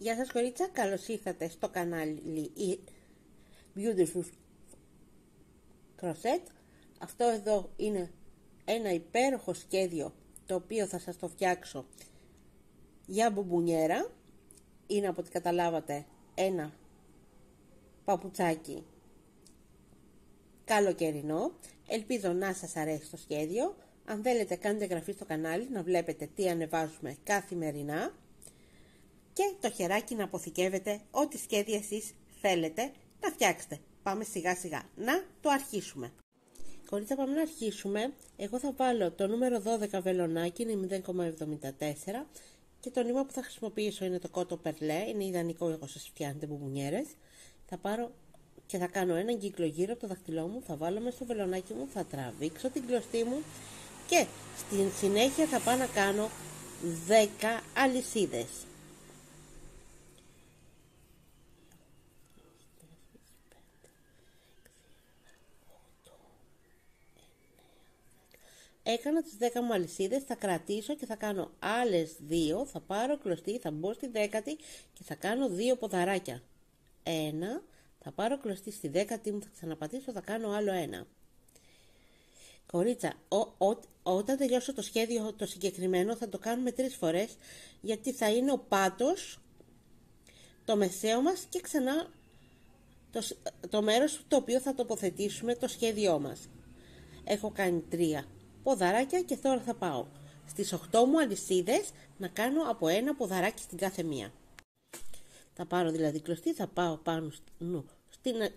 Γεια σας κορίτσα, καλώς ήρθατε στο κανάλι Beautiful Crochet. Αυτό εδώ είναι ένα υπέροχο σχέδιο το οποίο θα σας το φτιάξω για μπουμπουνιέρα. Είναι, από ό,τι καταλάβατε, ένα παπουτσάκι καλοκαιρινό. Ελπίζω να σας αρέσει το σχέδιο. Αν θέλετε, κάντε εγγραφή στο κανάλι να βλέπετε τι ανεβάζουμε καθημερινά και το χεράκι να αποθηκεύετε ό,τι σχέδια εσείς θέλετε να φτιάξετε. Πάμε σιγά σιγά να το αρχίσουμε. Κορίτσα, πάμε να αρχίσουμε. Εγώ θα βάλω το νούμερο 12 βελονάκι, είναι 0,74, και το νήμα που θα χρησιμοποιήσω είναι το κότο περλέ. Είναι ιδανικό εγώ σας φτιάχνετε μπουμπουνιέρες. Θα πάρω και θα κάνω έναν κύκλο γύρω από το δαχτυλό μου, θα βάλω μέσα στο βελονάκι μου, θα τραβήξω την κλωστή μου και στην συνέχεια θα πάω να κάνω 10 αλυσίδες. Έκανα τις 10 μου αλυσίδες, θα κρατήσω και θα κάνω άλλες 2, θα πάρω κλωστή, θα μπω στη 10η και θα κάνω 2 ποδαράκια. 1, θα πάρω κλωστή στη 10η μου, θα ξαναπατήσω, θα κάνω άλλο 1. Κορίτσα, όταν τελειώσω το σχέδιο το συγκεκριμένο θα το κάνουμε 3 φορές, γιατί θα είναι ο πάτος, το μεσαίο μας και ξανά το μέρος το οποίο θα τοποθετήσουμε το σχέδιό μας. Έχω κάνει 3 ποδαράκια και τώρα θα πάω στις 8 μου αλυσίδες να κάνω από ένα ποδαράκι στην κάθε μία. Θα πάρω δηλαδή κλωστή, θα πάω πάνω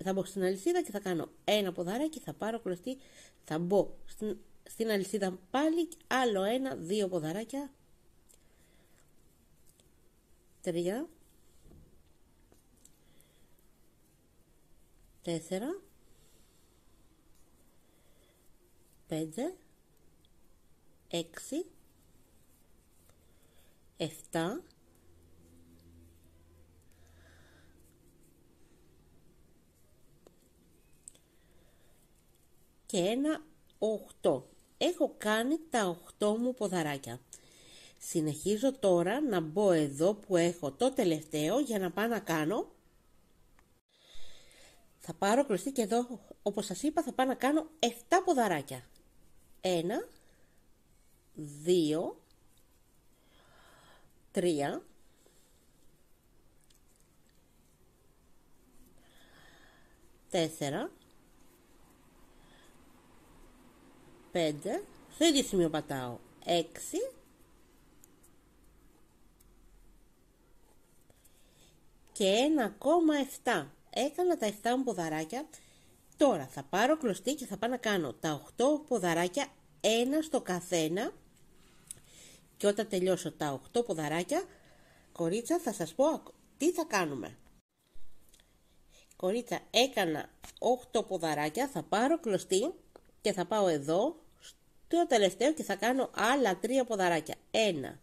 θα μπω στην αλυσίδα και θα κάνω ένα ποδαράκι, θα πάρω κλωστή, θα μπω στην αλυσίδα πάλι, άλλο 1, 2 ποδαράκια, 3, 4, 5, 6, 7, 8. Έχω κάνει τα 8 μου ποδαράκια. Συνεχίζω τώρα να μπω εδώ που έχω το τελευταίο για να πάω να κάνω. Θα πάρω κλωστή και εδώ, όπως σας είπα, θα πάω να κάνω 7 ποδαράκια. 1, 2, 3, 4, 5, στο ίδιο σημείο πατάω, 6 και 1,7. Έκανα τα 7 μου ποδαράκια. Τώρα θα πάρω κλωστή και θα πάω να κάνω τα 8 ποδαράκια, ένα στο καθένα, και όταν τελειώσω τα 8 ποδαράκια, κορίτσα, θα σας πω τι θα κάνουμε. Κορίτσα, έκανα 8 ποδαράκια, θα πάρω κλωστή και θα πάω εδώ στο τελευταίο και θα κάνω άλλα 3 ποδαράκια, 1,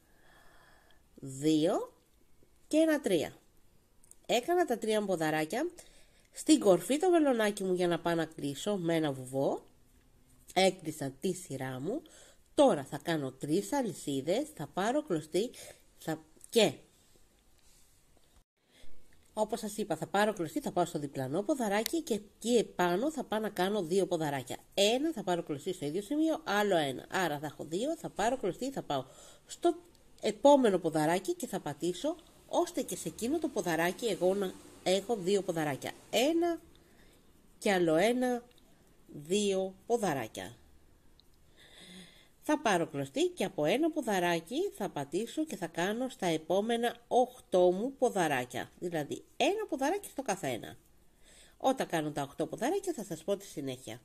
2 και 3. Έκανα τα 3 ποδαράκια στην κορφή το βελονάκι μου για να πάω να κλείσω με ένα βουβό. Έκλεισα τη σειρά μου. Τώρα θα κάνω 3 αλυσίδες, θα πάρω κλωστή και όπως σας είπα, θα πάρω κλωστή, θα πάω στο διπλανό ποδαράκι και εκεί επάνω θα πάω να κάνω 2 ποδαράκια. Ένα θα πάρω κλωστή στο ίδιο σημείο, άλλο 1. Άρα θα έχω 2, θα πάρω κλωστή, θα πάω στο επόμενο ποδαράκι και θα πατήσω, ώστε και σε εκείνο το ποδαράκι εγώ να έχω 2 ποδαράκια. 1 και άλλο 1, 2 ποδαράκια. Θα πάρω κλωστή και από ένα ποδαράκι θα πατήσω και θα κάνω στα επόμενα 8 μου ποδαράκια. Δηλαδή ένα ποδαράκι στο καθένα. Όταν κάνω τα 8 ποδαράκια θα σας πω τη συνέχεια.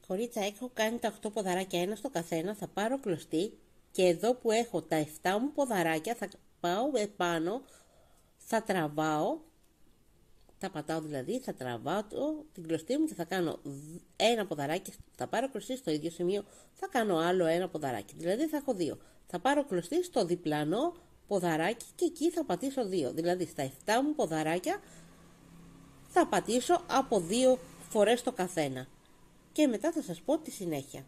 Κορίτσα, έχω κάνει τα 8 ποδαράκια ένα στο καθένα, θα πάρω κλωστή και εδώ που έχω τα 7 μου ποδαράκια θα πάω επάνω, θα τραβάω, τα πατάω δηλαδή, θα τραβάω την κλωστή μου και θα κάνω ένα ποδαράκι, θα πάρω κλωστή στο ίδιο σημείο, θα κάνω άλλο ένα ποδαράκι, δηλαδή θα έχω 2. Θα πάρω κλωστή στο διπλανό ποδαράκι και εκεί θα πατήσω 2, δηλαδή στα 7 μου ποδαράκια θα πατήσω από 2 φορές το καθένα και μετά θα σας πω τη συνέχεια.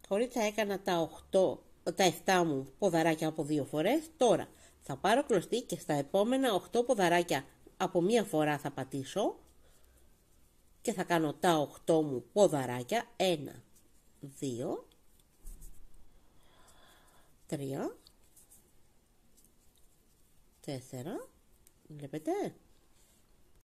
Κορίτσα, έκανα τα 8 τα 7 μου ποδαράκια από 2 φορές. Τώρα θα πάρω κλωστή και στα επόμενα 8 ποδαράκια από μία φορά θα πατήσω και θα κάνω τα 8 μου ποδαράκια. 1, 2, 3, 4, βλέπετε.